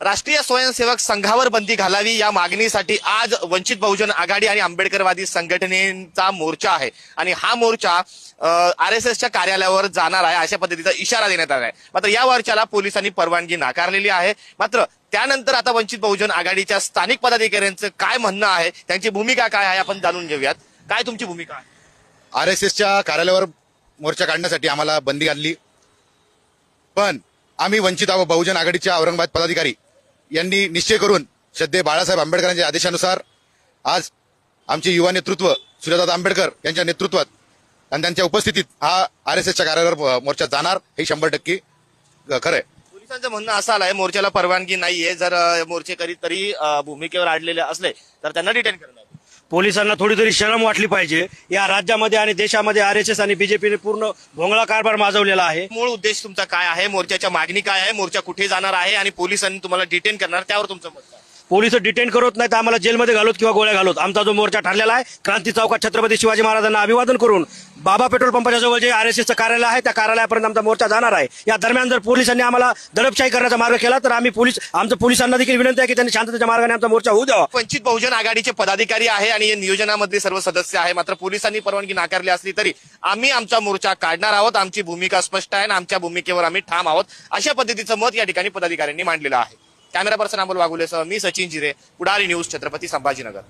राष्ट्रीय स्वयंसेवक संघावर बंदी घालावी या मागणीसाठी आज वंचित बहुजन आघाडी आणि आंबेडकरवादी संघटनेचा मोर्चा आहे आणि हा मोर्चा RSSच्या कार्यालयावर जाणार आहे अशा पद्धतीचा इशारा देण्यात आला आहे। मात्र या मोर्चाला पोलिसांनी परवानगी नाकारलेली आहे। मात्र त्यानंतर आता वंचित बहुजन आघाडीच्या स्थानिक पदाधिकाऱ्यांचं काय म्हणणं आहे, त्यांची भूमिका काय आहे आपण जाणून घेऊयात। काय तुमची भूमिका आहे? RSSच्या कार्यालयावर मोर्चा काढण्यासाठी आम्हाला बंदी घातली, पण आम्ही वंचित बहुजन आघाडीच्या औरंगाबाद पदाधिकारी यांनी निश्चय करून श्रद्धेय बाळासाहेब आंबेडकरांच्या आदेशानुसार आज आमचे युवा नेतृत्व सूर्यदादा आंबेडकर यांच्या नेतृत्वात आणि त्यांच्या उपस्थितीत हा RSSच्या कार्यालयावर मोर्चा जाणार हे 100% खरं आहे। पोलिसांचं म्हणणं असं आलंय मोर्चाला परवानगी नाहीये, जर मोर्चेकरी तरी भूमिकेवर अडलेले असले तर त्यांना डिटेन करणार। पोलिसांना थोडी तरी शरम वाटली पाहिजे। या राज्यामध्ये आणि देशामध्ये RSS आणि बीजेपीने पूर्ण भोंगळा कारभार माजवलेला आहे। मूळ उद्देश तुमचा काय आहे, मोर्चाच्या मागणी काय आहे, मोर्चा कुठे जाणार आहे आणि पोलिसांनी तुम्हाला डिटेन करणार त्यावर तुमचं मत काय? पोलिस डिटेन करत नाही तर आम्हाला जेलमध्ये घालत किंवा गोळ्या घालत। आमचा जो मोर्चा ठरलेला आहे क्रांती चौकात छत्रपती शिवाजी महाराजांना अभिवादन करून बाबा पेट्रोल पंपाच्या जवळ जे RSSचं कार्यालय आहे त्या कार्यालयापर्यंत आमचा मोर्चा जाणार आहे। या दरम्यान जर पोलिसांनी आम्हाला दडपशाही करण्याचा मार्ग केला तर आम्ही आमच्या पोलिसांना देखील विनंती आहे की त्यांनी शांततेच्या मार्गाने आमचा मोर्चा होऊ द्यावा। वंचित बहुजन आघाडीचे पदाधिकारी आहे आणि या नियोजनामध्ये सर्व सदस्य आहे, मात्र पोलिसांनी परवानगी नाकारली असली तरी आम्ही आमचा मोर्चा काढणार आहोत। आमची भूमिका स्पष्ट आहे आणि आमच्या भूमिकेवर आम्ही ठाम आहोत अशा पद्धतीचं मत या ठिकाणी पदाधिकाऱ्यांनी मांडलेलं आहे। कॅमेरा पर्सन अमोल वाघुलेसह मी सचिन जिरे, पुढारी न्यूज, छत्रपती संभाजीनगर।